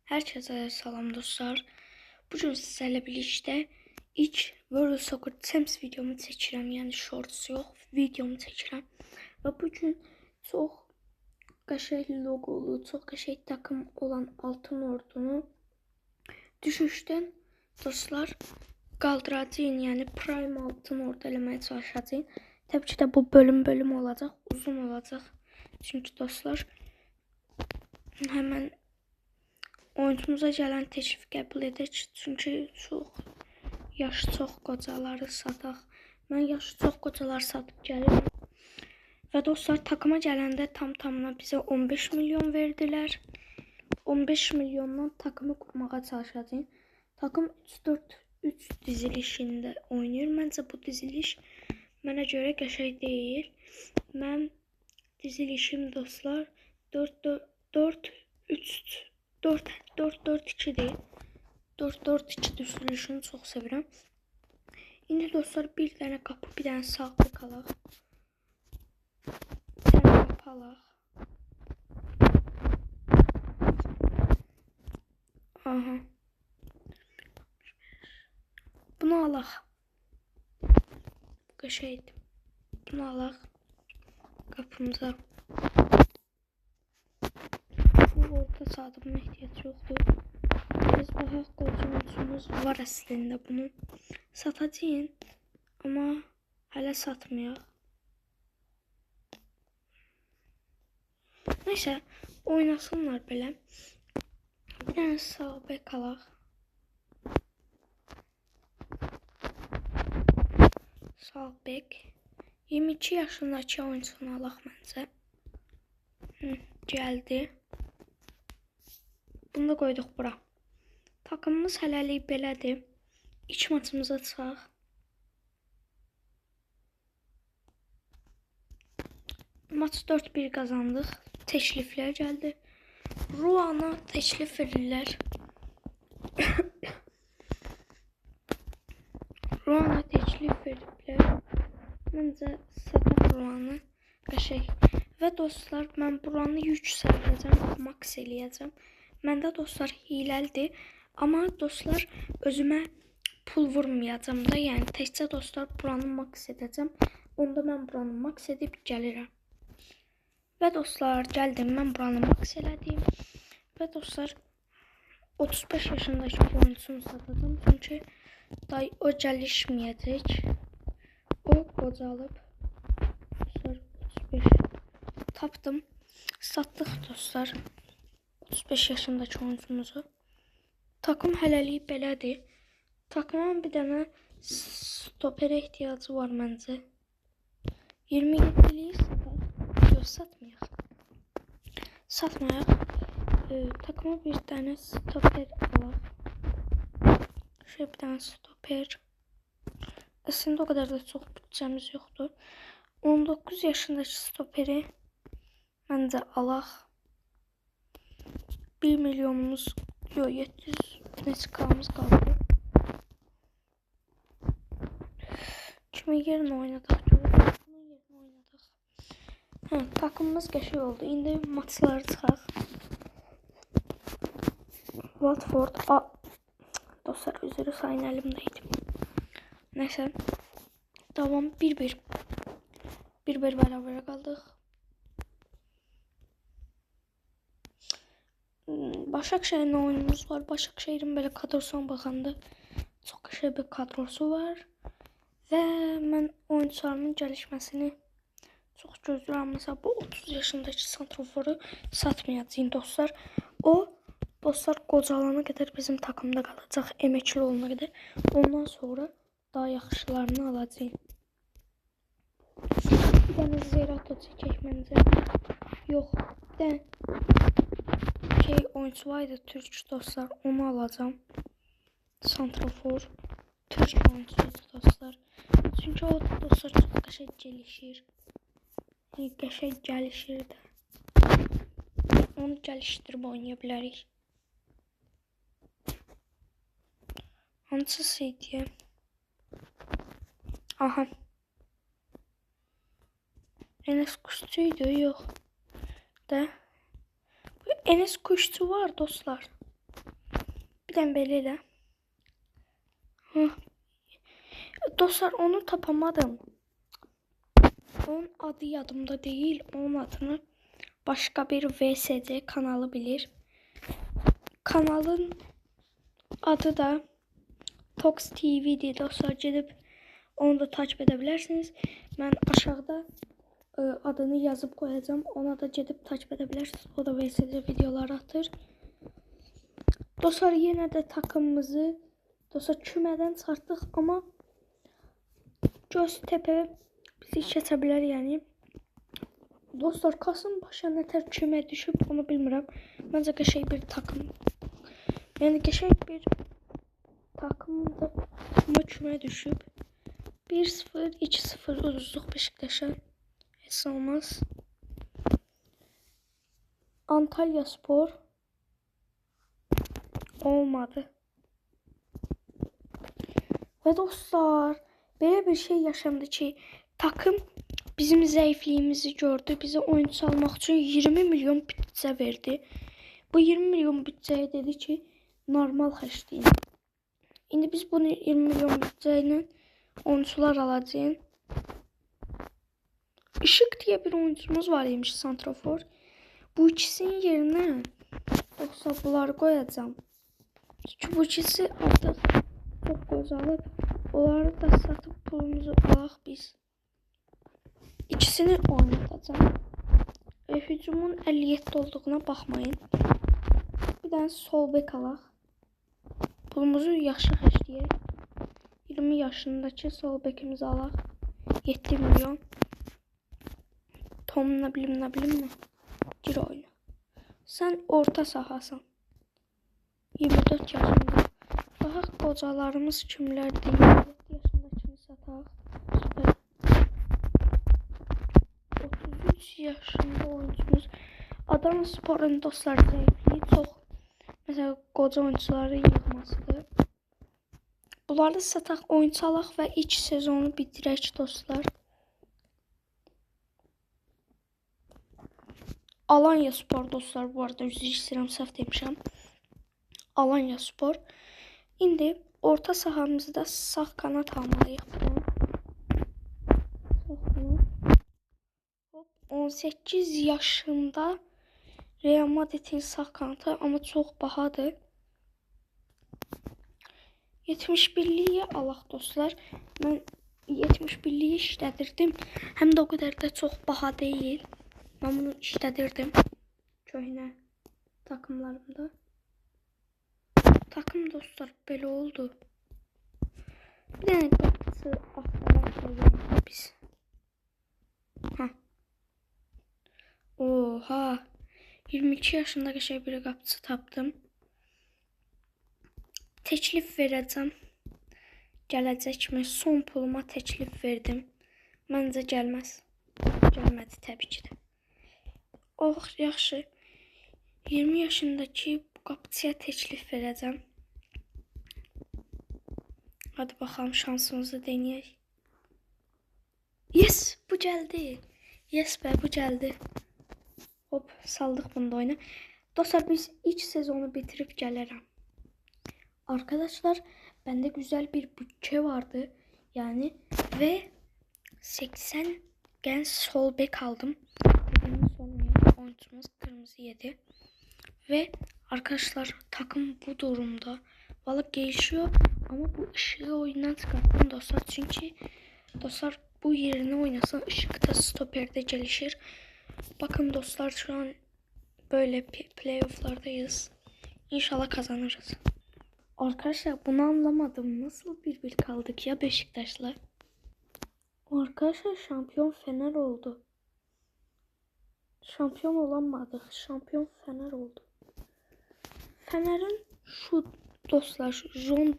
Herkese salam dostlar. Bugün sizlerle birlikte ilk World Soccer Champs videomu çəkirəm. Yəni shorts yox, videomu çəkirəm. Və bugün çox qəşəng loqolu, çox qəşəng takım olan Altın Ordunu düşüşdən dostlar qaldıracağım. Yəni Prime Altın Ordu eləməyə çalışacağım. Təbii ki də bu bölüm olacaq, uzun olacaq. Çünki dostlar hemen oyuncumuza gələn təklif qəbul edək. Çünki yaşı çox qocaları sataq. Mən yaşı çox qocaları satıb gəlirəm. Və dostlar takıma gələndə tamına bizə 15 milyon verdilər. 15 milyondan takımı qurmağa çalışacağım. Takım 3-4-3 dizilişində oynayır. Məncə bu diziliş mənə görə qəşəng deyil. Mən dizilişim dostlar 4-4-2 deyil. 4-4-2 düzülüşünü çox sevirəm. İndi dostlar bir dənə qapı, bir dənə sağ bek alaq. Bir dənə qapı alaq. Aha. Bunu alaq. Qəşəngdir. Bunu alaq. Qapımıza. Bu orta sahada buna ehtiyac yoxdur. Biz bax qolcumuz var əslində bunu. Satacağım. Amma hələ satmayaq. Neyse oynasınlar belə. Bir dənə sağ bek alaq. Sağ bek. 22 yaşındakı oyuncunu alaq məncə. Gəldi. Bunu da qoyduq bura. Takımımız hələlik belədir. İlk maçımıza çıxaq. Maç 4-1 qazandıq. Təkliflər gəldi. Ruana təklif verirlər. Ruana təklif veriblər. Məncə sataq Ruanı. Qəşəng. Və dostlar mən buranı yüksəldəcəm, max eləyəcəm. Məndə dostlar hiləlidir. Amma dostlar özümə pul vurmayacağım da. Yəni təkcə dostlar buranı max edəcəm. Onda mən buranı max edib gəlirəm. Və dostlar gəldim, mən buranı max elədim. Və dostlar 35 yaşındakı oyuncusunu satacağım. Çünki day o gəlişməyəcək. O qocalıb. Dostlar 35 tapdım. Satdıq dostlar. 35 yaşındakı oyuncumuzu. Takım hələlik belədir. Takımın bir dənə stoperə ehtiyacı var məncə. 27'liyi sataq. Yox, satmayaq. Satmayaq. Takıma bir dənə stoper alaq. Şöyle bir dənə stoper. Əslində o qədər də çox bütçəmiz yoxdur. 19 yaşındakı stoperi məncə alaq. 1 milyonumuz yox, 700 neçə kalımız qaldı. Kimin yerinə oynadaq? Kimin yerinə oynadaq? Takımımız qəşəng oldu. İndi maçları çıxaq. Watford. Dostlar üzrü sayın əlimdəydi. Neyse. Davam 1-1. 1-1 bərabərə qaldıq. Başakşehir'in oyunumuz var. Başakşehir'in böyle kadrosuna baxanda çox qəşəng bir kadrosu var. Və mən oyuncularımın gəlişməsini çox gözləyirəm. Məsələn, bu 30 yaşındakı santroforu satmayacağım dostlar. O dostlar qocalana qədər bizim takımda qalacaq, əməkli olana qədər. Ondan sonra daha yaxşılarını alacağım. Bir dənə Zerato çəkək məncə. Yox, bir dənə oyuncu var idi Türk dostlar, onu alacağım. Santrafor Türk oyuncusudur dostlar. Çünki o dostlar çox qəşəng gəlişir. Yəni qəşəng gəlişir də. Onu gəlişdirib oynaya bilərik. Hansısıydı? Aha. Enes Kuşçuydu, yox. Da. Enes Kuşçu var dostlar. Dembele ilə. Dostlar, onu tapamadım. Onun adı yadımda değil. Onun adını başka bir VSC kanalı bilir. Kanalın adı da Tox TV'dir dostlar. Gedib onu da takip edebilirsiniz. Ben aşağıda adını yazıp koyacağım. Ona da gedib takip edebilirsiniz. O da VSC videolar atır. Dostlar, yine de takımımızı dostlar kümeden çıxartdıq, ama Göztepe bizi keçə bilər yəni. Dostlar, Kasımpaşa nətər kümə düşüb onu bilmirəm. Məncə qəşəng bir takım. Yəni qəşəng bir takımdır, amma kümə düşüb. 1-0, 2-0 uduzduq Beşiktaşa. Heç olmaz. Antalya Spor olmadı. Və dostlar, belə bir şey yaşandı ki, takım bizim zəifliyimizi gördü. Bizə oyuncu almaq üçün 20 milyon bütçə verdi. Bu 20 milyon bütçəyə dedi ki, normal xərcləyin. İndi biz bunu 20 milyon bütçə ilə oyuncular alacağıq. Işıq diye bir oyuncumuz var imiş, santrafor. Bu ikisinin yerine dostlar bunları koyacağım. Çünkü bu ikisi artık çok qocalıb. Onları da satıp pulumuzu alaq biz. İkisini oynatacağım. Hücumun 57 olduğuna bakmayın. Bir tane sol bek alaq. Pulumuzu yaxşı xərcləyək. 20 yaşındaki sol bekimizi alaq. 7 milyon. Tom ne bileyim. Gir oyna. Sen orta sahasan. 24 yaşında. Daha qocalarımız kimlərdir? 27 yaşındakini sataq. Süper. 33 yaşında oyuncumuz. Adana Spor'un dostlar zəifliyi çox. Mesela qoca oyuncuları yığmasıdır. Bunları sataq, oyuncu alaq və ilk sezonu bitirək dostlar. Alanya Spor dostlar, bu arada üzr istəyirəm, səhv demişəm. Alanya Spor. İndi orta sahamızda sağ kanat almalıyıq. Sağ kanat. 18 yaşında Real Madrid'in sağ kanatı, ama çox bahadır. 71'liyi alaq dostlar. Mən 71'liyi işlədirdim. Həm də o qədər də çox baha deyil. Ben bunu işlədirdim köhnə takımlarımda. Takım dostlar belə oldu. Bir dənə qapısı axtaraq biz. Oha. 22 yaşında qəşəng bir qapısı tapdım. Təklif verəcəm. Gələcəkmi? Son puluma təklif verdim. Məncə gəlməz. Gəlmədi təbii ki də. Oh, yaxşı. 20 yaşındaki bu qapıçıya təklif verəcəm. Hadi bakalım, şansımızı deneyək. Yes, bu gəldi. Yes be, bu gəldi. Hop, saldıq bunu da oyuna. Dostlar, biz ilk sezonu bitirip gəlirəm. Arkadaşlar, bende güzel bir bütçe vardı. Yani ve 80 genç sol bek aldım. Benim son oyuncumuz kırmızı yedi. Ve arkadaşlar, takım bu durumda. Valla gelişiyor ama bu ışığı oyundan çıkarttım dostlar. Çünkü dostlar, bu yerine oynasın, ışık da stoperde gelişir. Bakın dostlar, şu an böyle playofflardayız. İnşallah kazanırız. Arkadaşlar, bunu anlamadım. Nasıl bir kaldık ya Beşiktaş'la? Arkadaşlar, şampiyon Fener oldu. Şampiyon olamadık. Şampiyon Fener oldu. Fener'in şu dostlar, şu John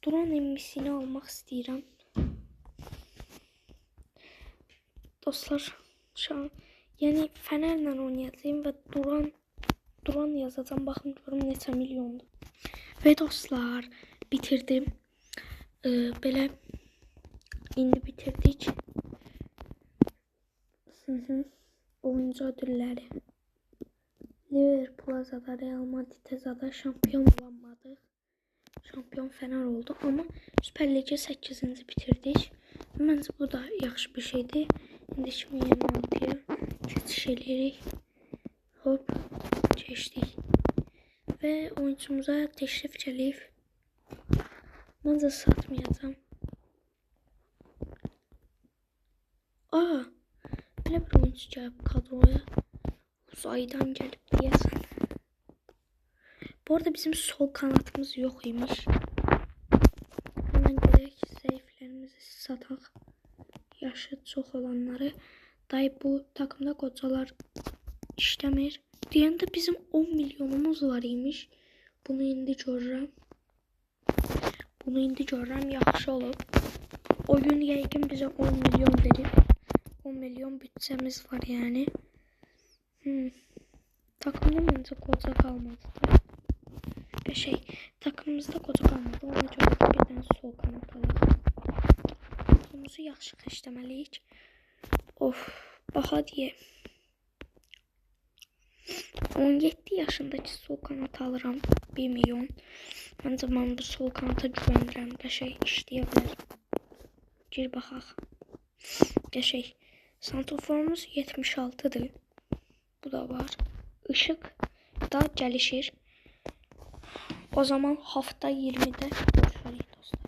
Duran emmisini almak istedim. Dostlar, şu an yani Fener'le oynayacağım ve Duran yazacağım. Bakın görüm neçə milyondu. Ve dostlar, bitirdim. Böyle indi bitirdik. Oyuncu ödülleri. Liverpool'a zada, Real Madrid'e zada şampiyon olamadı. şampiyon Fener oldu. Amma Süper Ligə 8-ci bitirdik. Məncə bu da yaxşı bir şeydir. İndi 2026-ya keçiş edirik. Hop, keçdik. Və oyuncumuza təklif gəlib. Məncə satmayacağam. Belə bir oyuncu gəlib kadroya. Uzaydan gəlib deyəsən. Bu arada bizim sol kanatımız yox imiş. Hemen gerek zayıflarımızı sataq. Yaşı çox olanları. Dayı bu takımda qocalar işləmir. Deyəndə bizim 10 milyonumuz var imiş. Bunu indi görürəm. Yaxşı olub. Oyun yəqin bizə 10 milyon verib. 10 milyon bütçemiz var yani. Takımda məncə qoca qalmadı da. Takımımızda qoca qalmadı. Ona görə də birdən sol kanat alaq. Qolumuzu yaxşı xərcləməliyik. Baha deyə. 17 yaşındakı sol kanat alıram. 1 milyon. Məncə mən bu sol kanata güvənirəm. İşləyə bilər. Gir baxaq. Santroforumuz 76'dır. Bu da var. Işıq da gəlişir. O zaman hafta 20'de görüşürük dostlar.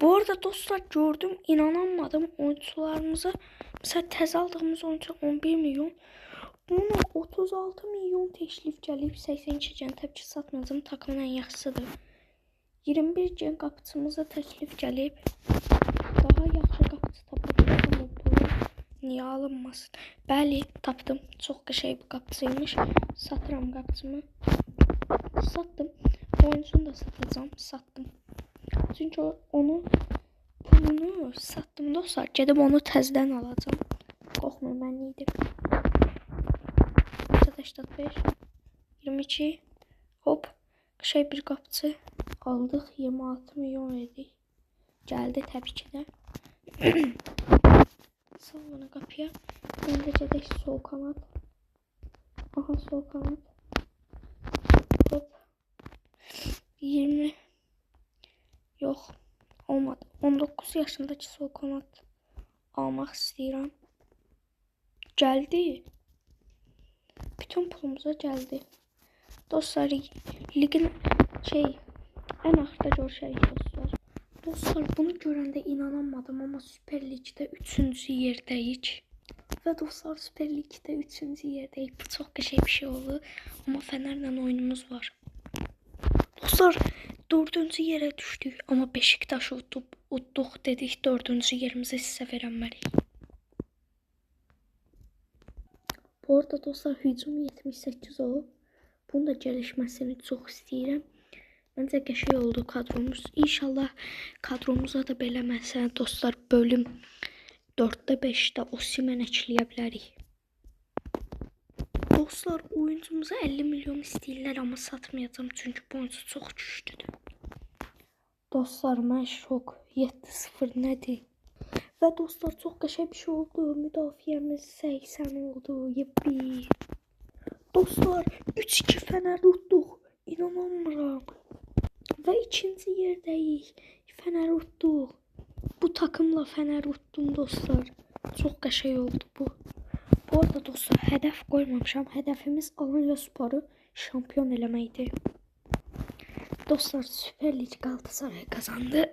Bu arada dostlar gördüm, inanamadım oyuncularımıza. Mesela tez aldığımız oyuncu 11 milyon. Ona 36 milyon teklif gəlib. 82 gen təbii ki satmayacağım. Takımın ən yaxşısıdır. 21 gen qapıçımıza təklif gəlib. Daha yaxşı qapıçı tapabilirsem niyə alınmasın? Bəli, tapdım. Çox qəşəng bir qapıcıymış. Satıram qapıcımı. Sattım. Oyuncunu da satacağım. Sattım. Çünkü onu pulunu sattım dostlar. Gedib onu təzədən alacağım. Qorxmayın, mən idim. 85 22 hop. Qəşəng bir qapıcı aldıq. 26 milyon verdik. Gəldi təbii ki də. Sal bana kapıya. Ben de gedək sol kanat. Aha, sol kanat. Hop. 20. Yok. Olmadı. 19 yaşındaki sol kanat almaq istəyirəm. Gəldi. Bütün pulumuza gəldi. Dostlar, ligin ən axırda görüşərik dostlar. Dostlar, bunu görəndə inanamadım, amma Süper Ligdə 3-cü yerdəyik. Və dostlar, Süper Ligdə 3-cü yerdəyik. Bu çox qəşəng bir şey oldu. Amma Fənərlə oyunumuz var. Dostlar, 4-cü yerə düşdük. Amma Beşiktaşı utduq dedik. 4-cü yerimizi sizə verəməliyik. Bu arada dostlar, hücum 78 olub. Bunun da gəlişməsini çox istəyirəm. Məncə qəşəng oldu kadromuz. İnşallah kadromuza da belə məsələn dostlar bölüm 4'də 5'də Osimhen ekləyə bilərik. Dostlar, oyuncumuza 50 milyon istəyirlər, amma satmayacağım çünki bu oyuncu çox güclüdür. Dostlar, mən şok. 7-0 nədir? Və dostlar, çox qəşəng bir şey oldu. Müdafiəmiz 80 oldu. Yeppi. Dostlar, 3-2 Fənər utduq. İnanamıram. Və ikinci yerdəyik. Fənər utduq. Bu takımla Fənər utdum dostlar. Çox qəşəng oldu bu. Bu arada dostlar, hədəf qoymamışam. Hədəfimiz Alanyasporu şampiyon eləməkdir. Dostlar, Süper Lig Galatasaray kazandı.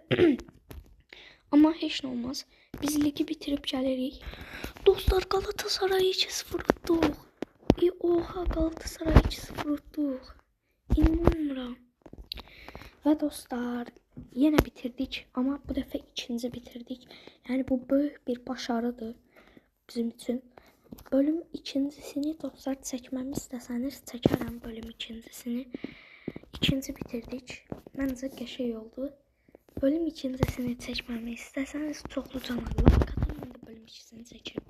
Amma heç nə olmaz. Biz ligi bitirib gəlirik. Dostlar, Galatasaray 2-0 utduq. Oha, Galatasaray 2-0 utduq. İnanmıram. Və dostlar, yenə bitirdik, amma bu dəfə ikinci bitirdik. Yəni bu böyük bir başarıdır bizim üçün. Bölüm ikincisini dostlar çəkməmi istəsəniz çəkərəm bölüm ikincisini. İkinci bitirdik. Məncə qəşəng oldu. Bölüm ikincisini çəkməmi istəsəniz çoxlu canlı like atın, mən də bölüm ikincisini çəkirim.